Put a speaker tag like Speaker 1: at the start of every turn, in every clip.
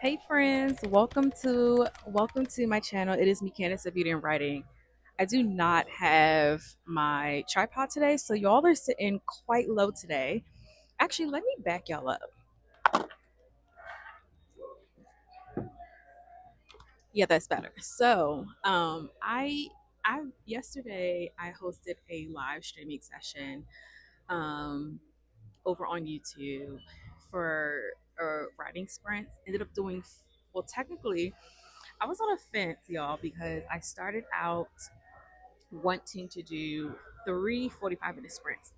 Speaker 1: Hey friends, welcome to my channel. It is me, Candace of Beauty and Writing. I do not have my tripod today, so y'all are sitting quite low today. Actually, let me back y'all up. Yeah, that's better. I yesterday I hosted a live streaming session um over on YouTube for writing sprints. Ended up doing well. Technically, I was on a fence, y'all, because I started out wanting to do three 45-minute sprints.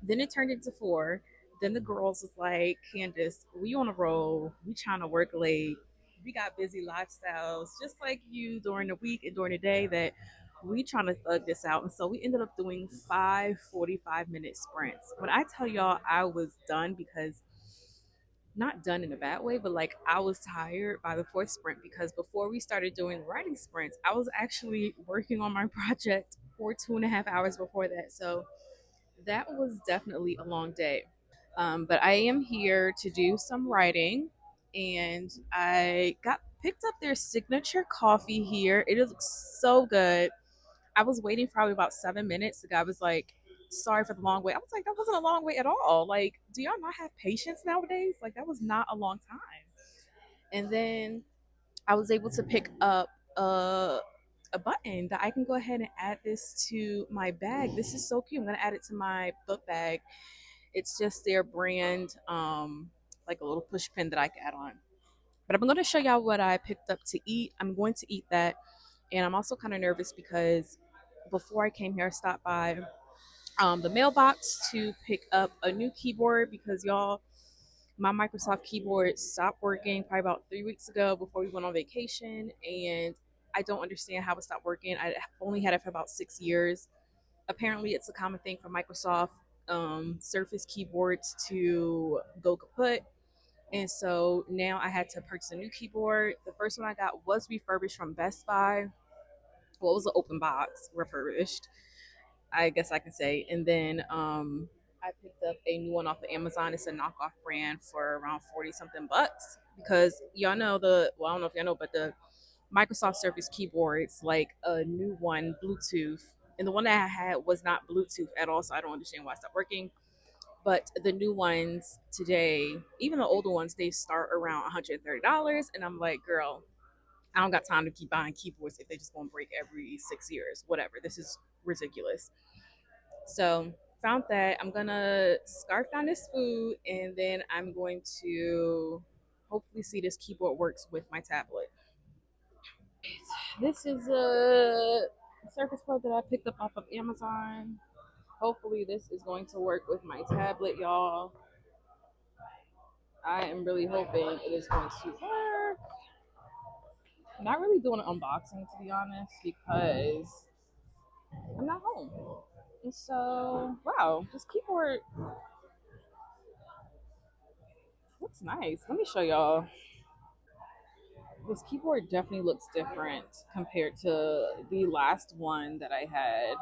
Speaker 1: Then it turned into four. Then the girls was like, Candace, we on a roll. We trying to work late. We got busy lifestyles, just like you during the week and during the day that we trying to thug this out. And so we ended up doing five 45-minute sprints. When I tell y'all I was done because not done in a bad way, but like I was tired by the fourth sprint because before we started doing writing sprints, I was actually working on my project for 2.5 hours before that. So that was definitely a long day. But I am here to do some writing, and I got picked up their signature coffee here. It is so good. I was waiting probably about 7 minutes. The guy was like, "Sorry for the long wait." I was like, "That wasn't a long wait at all. Like, do y'all not have patience nowadays? Like, that was not a long time." And then I was able to pick up a button that I can go ahead and add this to my bag. This is so cute. I'm gonna add it to my book bag. It's just their brand, like a little push pin that I can add on. But I'm gonna show y'all what I picked up to eat. I'm going to eat that, and I'm also kind of nervous because before I came here, I stopped by the mailbox to pick up a new keyboard because y'all, my Microsoft keyboard stopped working probably about 3 weeks ago before we went on vacation, and I don't understand how it stopped working. I only had it for about 6 years. Apparently, it's a common thing for Microsoft Surface keyboards to go kaput. And so now I had to purchase a new keyboard. The first one I got was refurbished from Best Buy. Well, it was an open box refurbished, I guess I can say. And then I picked up a new one off of Amazon. It's a knockoff brand for around 40 something bucks because y'all know I don't know if y'all know, but the Microsoft Surface keyboards, like a new one, Bluetooth, and the one that I had was not Bluetooth at all, so I don't understand why it stopped working. But the new ones today, even the older ones, they start around $130, and I'm like, girl, I don't got time to keep buying keyboards if they just gonna break every 6 years. Whatever, this is ridiculous. So found that. I'm gonna scarf down this food, and then I'm going to hopefully see this keyboard works with my tablet. This is a Surface Pro that I picked up off of Amazon. Hopefully this is going to work with my tablet, y'all. I am really hoping it is going to work. I'm not really doing an unboxing to be honest because I'm not home. And so, wow, this keyboard looks nice. Let me show y'all. This keyboard definitely looks different compared to the last one that I had.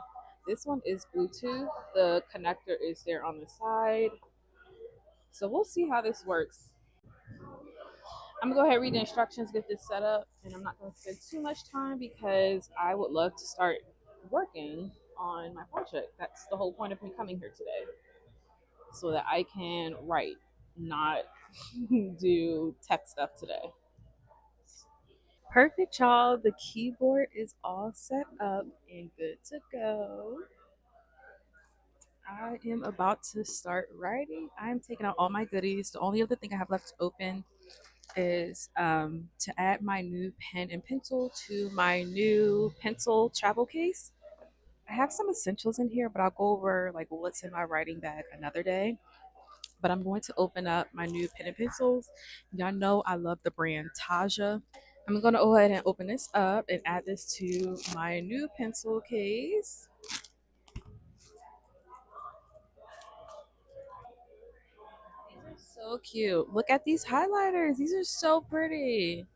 Speaker 1: This one is Bluetooth. The connector is there on the side. So we'll see how this works. I'm gonna go ahead and read the instructions, get this set up, and I'm not gonna spend too much time because I would love to start working on my project. That's the whole point of me coming here today, so that I can write, not do tech stuff today. Perfect, y'all. The keyboard is all set up and good to go. I am about to start writing. I'm taking out all my goodies. The only other thing I have left to open is to add my new pen and pencil to my new pencil travel case. I have some essentials in here, but I'll go over like what's in my writing bag another day. But I'm going to open up my new pen and pencils. Y'all know I love the brand 𝗪𝗪𝗪. I'm going to go ahead and open this up and add this to my new pencil case. These are so cute. Look at these highlighters. These are so pretty.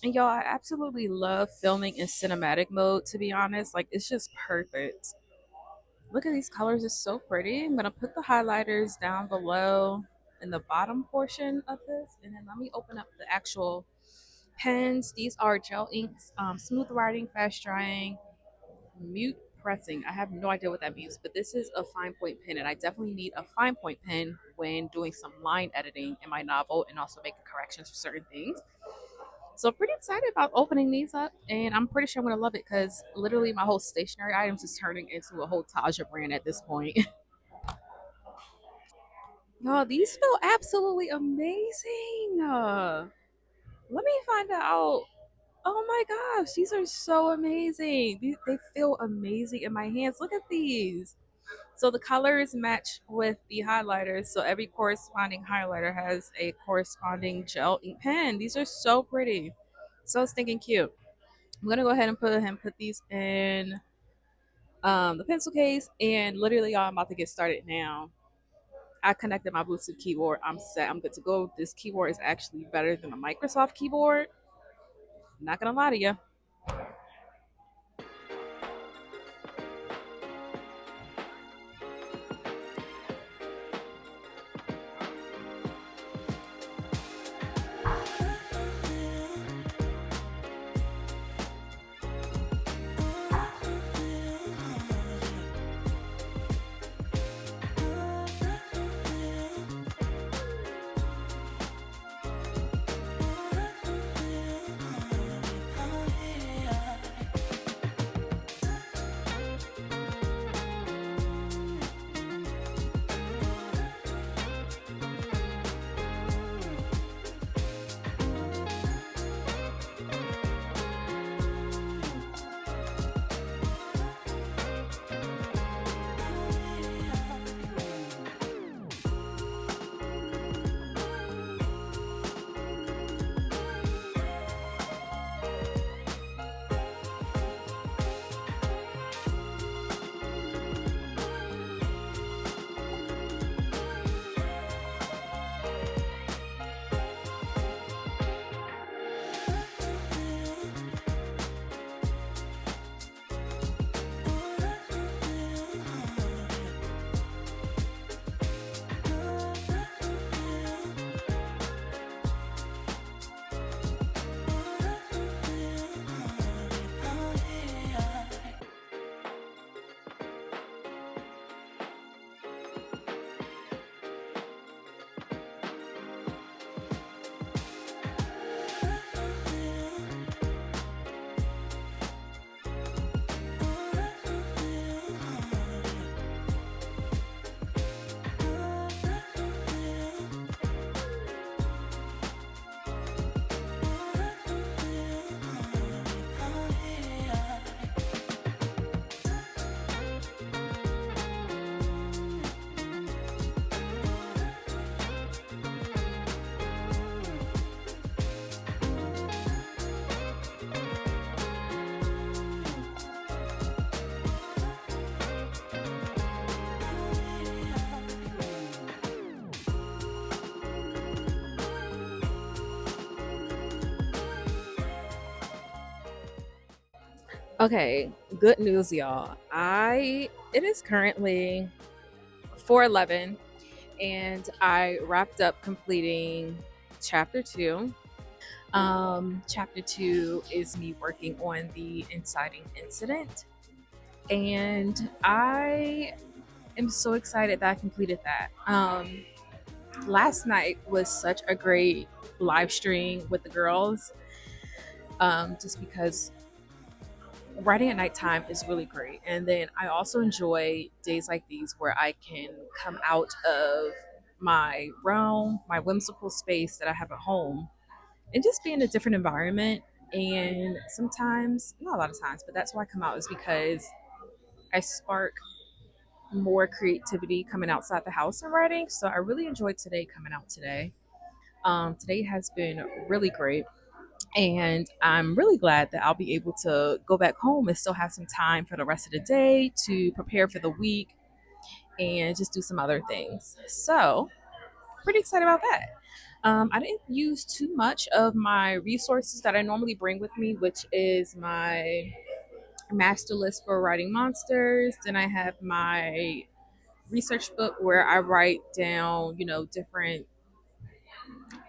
Speaker 1: And y'all, I absolutely love filming in cinematic mode, to be honest. Like, it's just perfect. Look at these colors. It's so pretty. I'm going to put the highlighters down below in the bottom portion of this. And then let me open up the actual Pens, these are gel inks, smooth writing, fast drying, mute pressing. I have no idea what that means, but this is a fine point pen, and I definitely need a fine point pen when doing some line editing in my novel and also making corrections for certain things. So I'm pretty excited about opening these up, and I'm pretty sure I'm gonna love it because literally my whole stationery items is turning into a whole Taja brand at this point. Y'all, these feel absolutely amazing. Let me find out. Oh my gosh, these are so amazing. They feel amazing in my hands. Look at these. So the colors match with the highlighters. So every corresponding highlighter has a corresponding gel ink pen. These are so pretty. So stinking cute. I'm gonna go ahead and put these in the pencil case, and literally y'all, I'm about to get started now. I connected my Bluetooth keyboard. I'm set. I'm good to go. This keyboard is actually better than a Microsoft keyboard. Not gonna lie to you. Okay, good news, y'all. I it is currently 4:11, and I wrapped up completing chapter 2. Chapter 2 is me working on the inciting incident, and I am so excited that I completed that. Last night was such a great live stream with the girls, just because writing at nighttime is really great. And then I also enjoy days like these where I can come out of my realm, my whimsical space that I have at home, and just be in a different environment. And sometimes, not a lot of times, but that's why I come out, is because I spark more creativity coming outside the house and writing. So I really enjoyed today coming out today. Today has been really great. And I'm really glad that I'll be able to go back home and still have some time for the rest of the day to prepare for the week and just do some other things. So, pretty excited about that. I didn't use too much of my resources that I normally bring with me, which is my master list for writing monsters. Then I have my research book where I write down, different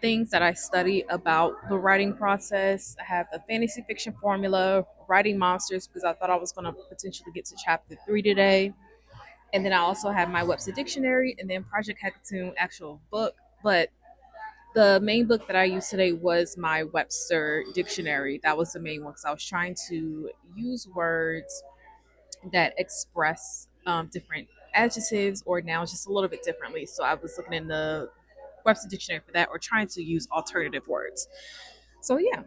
Speaker 1: things that I study about the writing process. I have the fantasy fiction formula, writing monsters, because I thought I was going to potentially get to chapter 3 today. And then I also have my Webster dictionary and then Project Hackathon actual book. But the main book that I used today was my Webster dictionary. That was the main one because I was trying to use words that express different adjectives or nouns just a little bit differently. So I was looking in the Webster dictionary for that or trying to use alternative words. So yeah,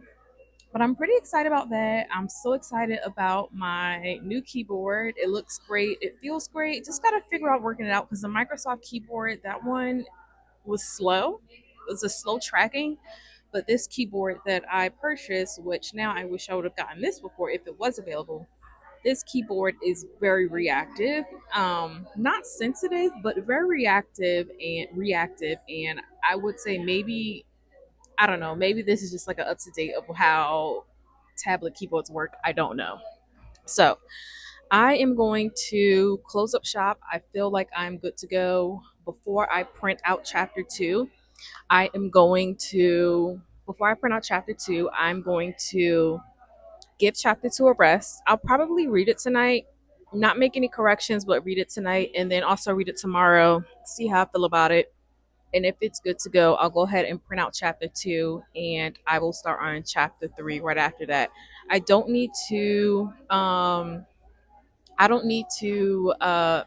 Speaker 1: but I'm pretty excited about that. I'm so excited about my new keyboard. It looks great. It feels great. Just got to figure out working it out because the Microsoft keyboard, that one was slow. It was a slow tracking. But this keyboard that I purchased, which now I wish I would have gotten this before if it was available, this keyboard is very reactive, not sensitive, but very reactive. And I would say maybe, I don't know, maybe this is just like an up to date of how tablet keyboards work. I don't know. So I am going to close up shop. I feel like I'm good to go. Before I print out chapter two, I am going to, before I print out chapter two, I'm going to give chapter two a rest. I'll probably read it tonight, not make any corrections, but read it tonight and then also read it tomorrow, see how I feel about it. And if it's good to go, I'll go ahead and print out chapter two and I will start on chapter three right after that. I don't need to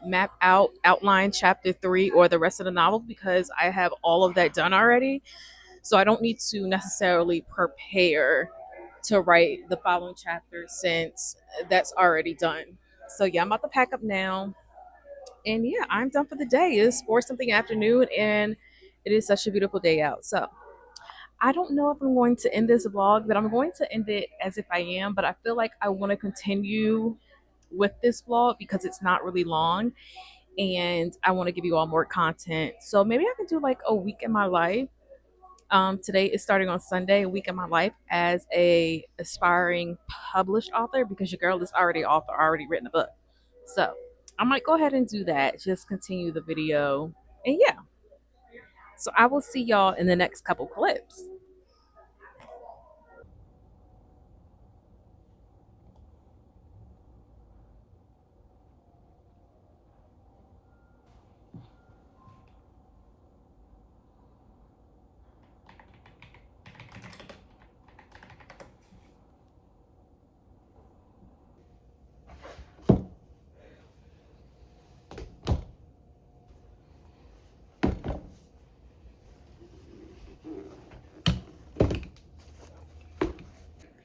Speaker 1: map out outline chapter three or the rest of the novel because I have all of that done already. So I don't need to necessarily prepare to write the following chapter since that's already done. So yeah, I'm about to pack up now. And yeah, I'm done for the day. It's 4 something afternoon and it is such a beautiful day out. So I don't know if I'm going to end this vlog, but I'm going to end it as if I am. But I feel like I want to continue with this vlog because it's not really long and I want to give you all more content. So maybe I can do like a week in my life. Today is starting on Sunday, a week in my life as a aspiring published author because your girl is already author, already written a book. So I might go ahead and do that. Just continue the video. And yeah, so I will see y'all in the next couple clips.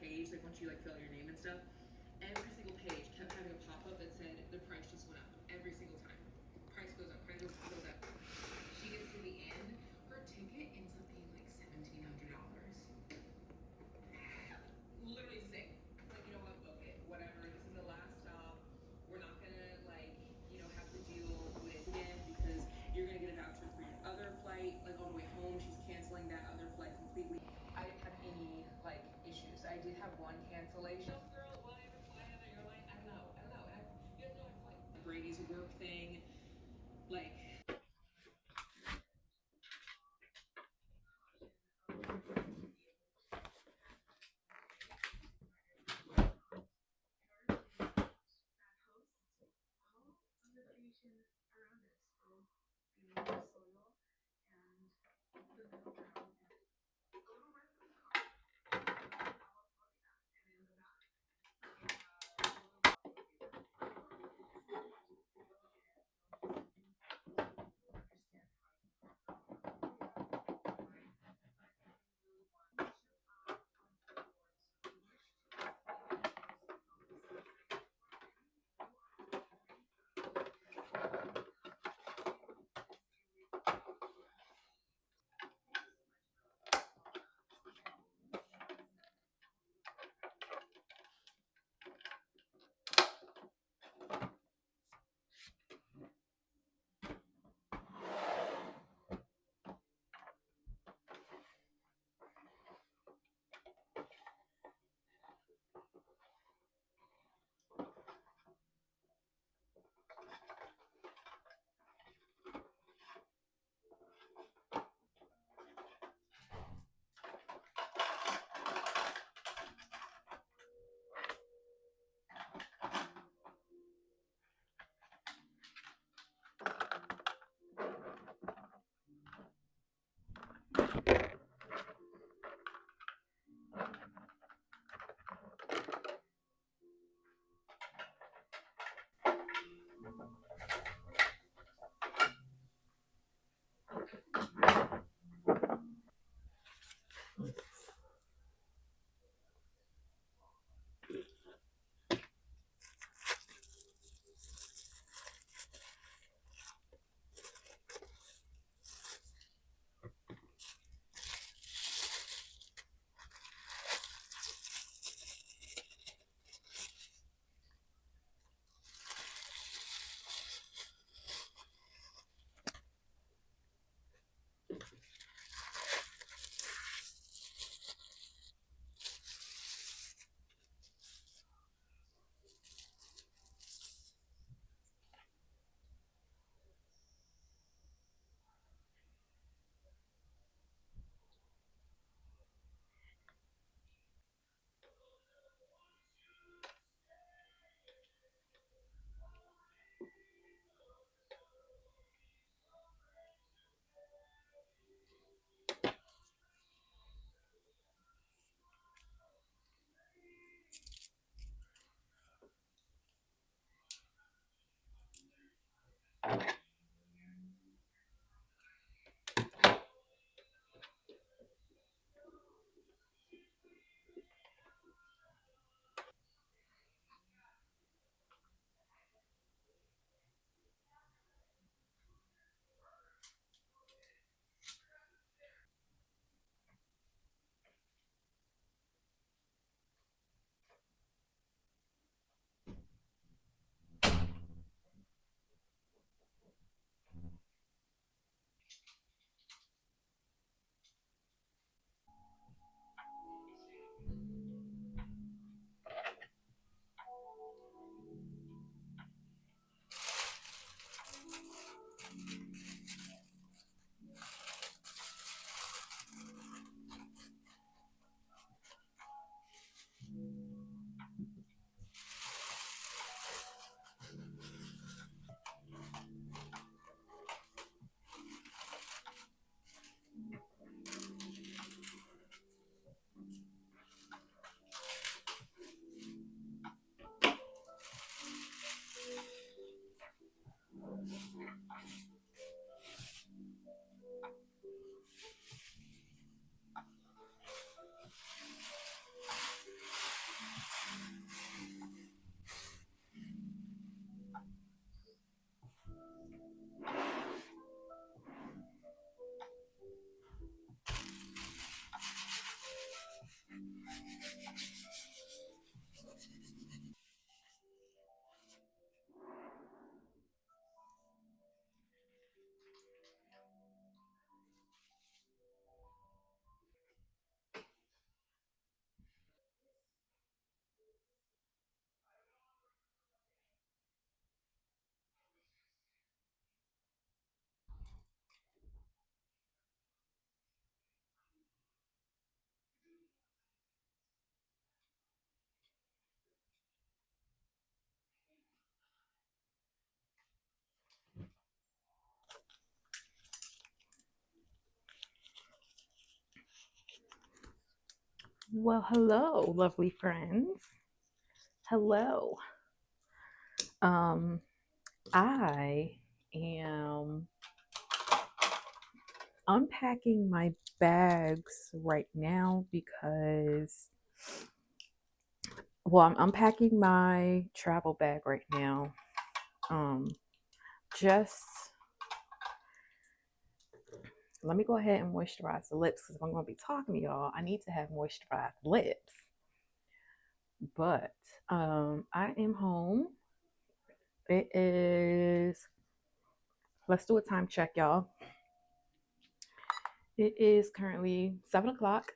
Speaker 1: Page, like once you like fill out your name and stuff, every single page kept having a pop up that said the price just went up every single time. Price goes up, goes up. She gets to the end, her ticket ends up being like $1,700. Literally sick. Like, you know what? Okay, whatever. This is the last stop. We're not gonna like, have to deal with again because you're gonna get a voucher for your other flight. Like on the way home, she's canceling that other flight completely. I didn't have any like issues. I did have one cancellation. Girl, will I ever fly another airline? I don't know. I don't know. You guys know I fly. Brady's work thing, like Well, hello, lovely friends. Hello. I am unpacking my bags right now because, well, I'm unpacking my travel bag right now. Just let me go ahead and moisturize the lips because if I'm going to be talking to y'all, I need to have moisturized lips. But I am home. It is, let's do a time check, y'all. It is currently 7 o'clock,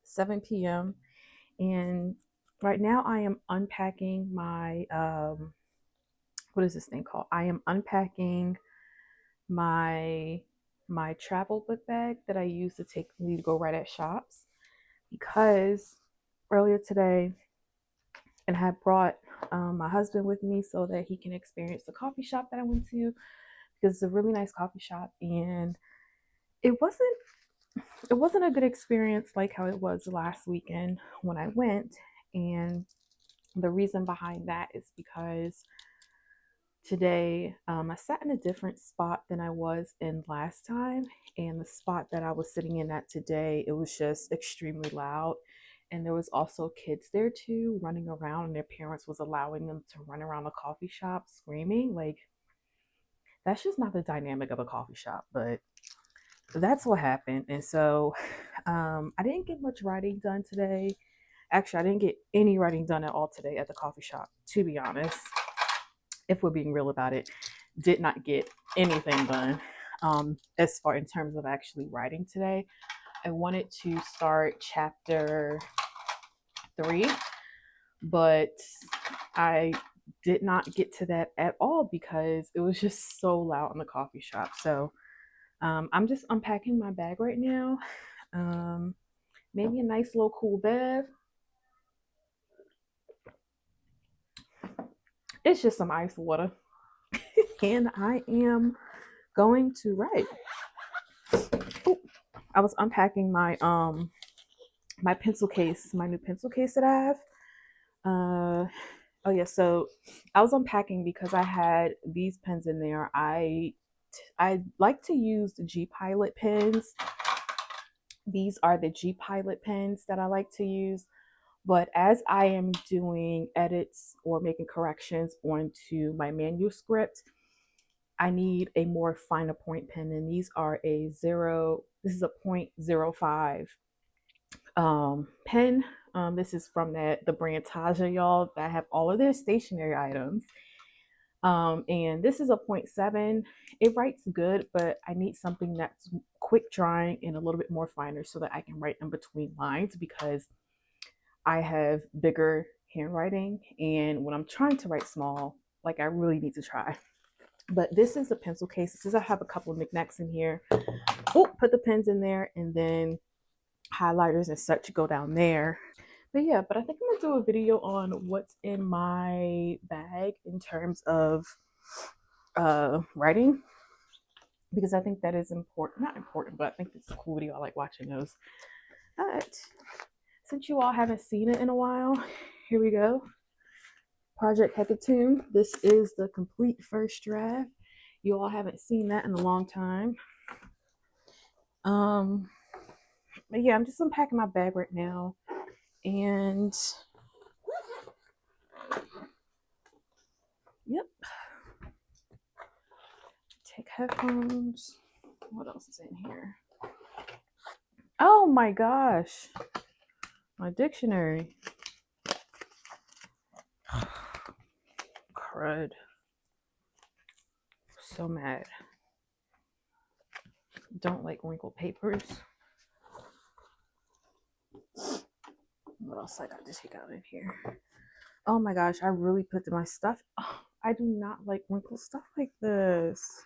Speaker 1: 7 p.m. And right now I am unpacking my, what is this thing called? I am unpacking my travel book bag that I use to take me to go write at shops, because earlier today, and I had brought my husband with me so that he can experience the coffee shop that I went to, because it's a really nice coffee shop, and it wasn't a good experience like how it was last weekend when I went. And the reason behind that is because today I sat in a different spot than I was in last time, and the spot that I was sitting in at today, it was just extremely loud, and there was also kids there too running around, and their parents was allowing them to run around the coffee shop screaming. Like, that's just not the dynamic of a coffee shop, but that's what happened. And so I didn't get much writing done today. Actually, I didn't get any writing done at all today at the coffee shop, to be honest. If we're being real about it, did not get anything done as far in terms of actually writing today. I wanted to start chapter 3, but I did not get to that at all because it was just so loud in the coffee shop. So I'm just unpacking my bag right now. Maybe a nice little cool bev. It's just some ice water. And I am going to write. Ooh, I was unpacking my my pencil case, my new pencil case that I have. Oh yeah, so I was unpacking because I had these pens in there. I like to use the 𝗬𝗨𝗟 pens. These are the 𝗬𝗨𝗟 pens that I like to use. But as I am doing edits or making corrections onto my manuscript, I need a more finer point pen, and these are a zero. This is a 0.05 pen. This is from the brand 𝗪𝗪𝗪, y'all. That have all of their stationery items. And this is a 0.7. It writes good, but I need something that's quick drying and a little bit more finer so that I can write in between lines, because I have bigger handwriting, and when I'm trying to write small, like, I really need to try. But this is a pencil case. This is, I have a couple of knickknacks in here. Oh, put the pens in there, and then highlighters and such go down there. But yeah, but I think I'm gonna do a video on what's in my bag in terms of writing, because I think that is important. Not important, but I think it's a cool video. I like watching those. But since you all haven't seen it in a while, here we go. Project.HECATOMB. This is the complete first draft. You all haven't seen that in a long time. But yeah, I'm just unpacking my bag right now, and yep. Take headphones. What else is in here? Oh my gosh, my dictionary. Crud. So mad. Don't like wrinkled papers. What else I got to take out in here? Oh my gosh, I really put my stuff. Oh, I do not like wrinkled stuff like this.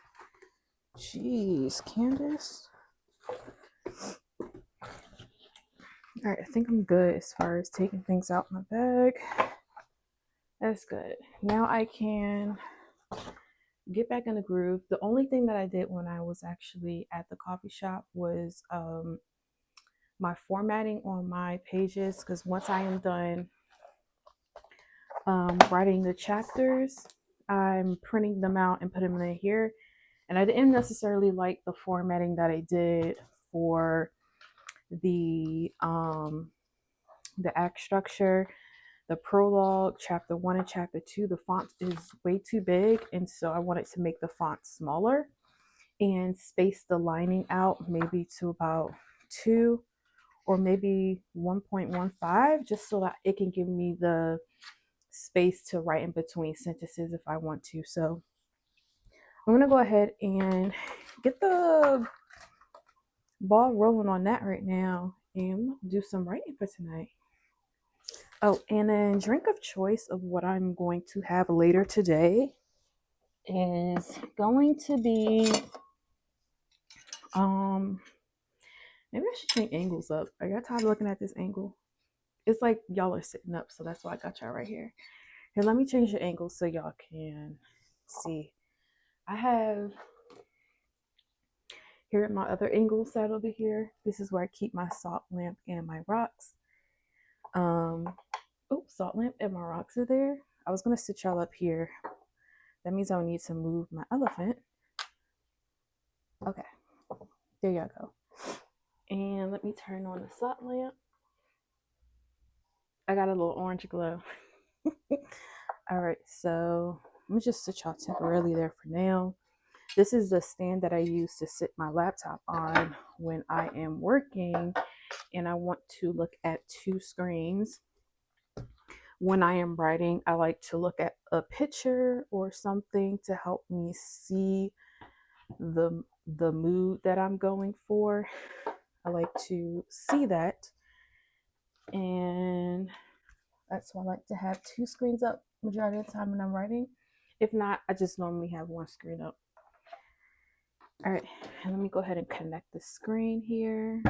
Speaker 1: Jeez, Candace. All right, I think I'm good as far as taking things out my bag. That's good. Now I can get back in the groove. The only thing that I did when I was actually at the coffee shop was
Speaker 2: my formatting on my pages, because once I am done writing the chapters, I'm printing them out and putting them in here. And I didn't necessarily like the formatting that I did for the act structure, the prologue, chapter 1 and chapter 2. The font is way too big, and so I wanted to make the font smaller and space the lining out maybe to about 2 or maybe 1.15, just so that it can give me the space to write in between sentences if I want to. So I'm gonna go ahead and get the ball rolling on that right now and do some writing for tonight. Oh, and then drink of choice of what I'm going to have later today is going to be maybe I should change angles up. I got tired of looking at this angle. It's like y'all are sitting up, so that's why I got y'all right here. Here, let me change the angle so y'all can see. I have here my other angle set over here. This is where I keep my salt lamp and my rocks. Salt lamp and my rocks are there. I was gonna sit y'all up here. That means I need to move my elephant. Okay, there y'all go. And let me turn on the salt lamp. I got a little orange glow. All right, so let me just sit y'all temporarily there for now. This is the stand that I use to sit my laptop on when I am working and I want to look at 2 screens. When I am writing, I like to look at a picture or something to help me see the mood that I'm going for. I like to see that, and that's why I like to have 2 screens up majority of the time when I'm writing. If not, I just normally have 1 screen up. All right, and let me go ahead and connect the screen here.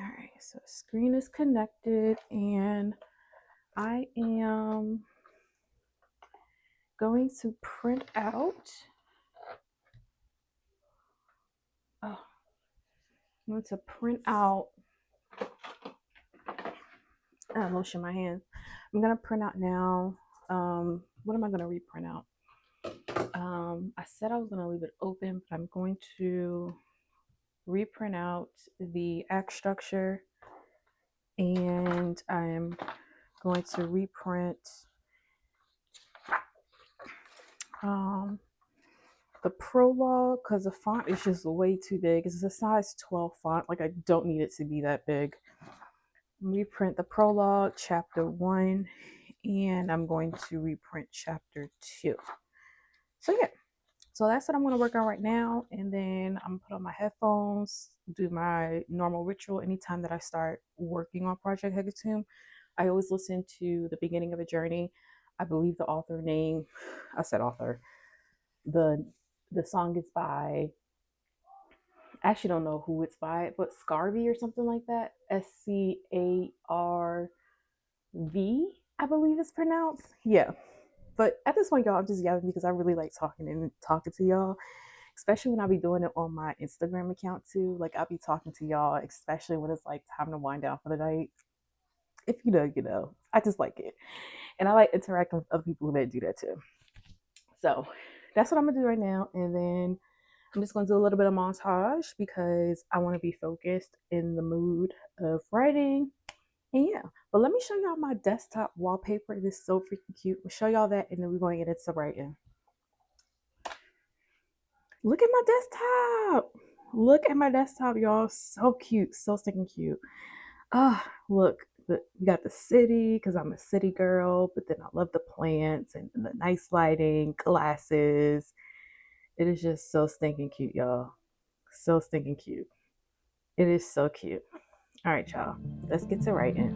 Speaker 2: All right, so screen is connected, and I am going to print out. I'm going to print out. I lotion my hands. I'm going to print out now. What am I going to reprint out? I said I was going to leave it open, but I'm going to reprint out the act structure, and I'm going to reprint the prologue because the font is just way too big. It's a size 12 font. Like, I don't need it to be that big. Reprint the prologue, chapter 1, and I'm going to reprint chapter 2. So yeah, so that's what I'm going to work on right now, and then I'm going to put on my headphones, do my normal ritual. Anytime that I start working on Project HECATOMB, I always listen to the beginning of a journey. I believe the author name, I said author, the song is by, I actually don't know who it's by, but Scarvy or something like that. 𝗪𝗓𝗪, I believe it's pronounced. Yeah. But at this point, y'all, I'm just yelling because I really like talking to y'all, especially when I be doing it on my Instagram account too. Like, I'll be talking to y'all, especially when it's like time to wind down for the night. If you know, you know. I just like it. And I like interacting with other people that do that too. So that's what I'm gonna do right now. And then I'm just gonna do a little bit of montage because I want to be focused in the mood of writing. And yeah, but let me show y'all my desktop wallpaper. It is so freaking cute. We'll show y'all that, and then we're going to get into writing. Look at my desktop. Look at my desktop, y'all. So cute. So stinking cute. Look. We got the city because I'm a city girl, but then I love the plants and the nice lighting, glasses. It is just so stinking cute, y'all. So stinking cute. It is so cute. All right, y'all. Let's get to writing.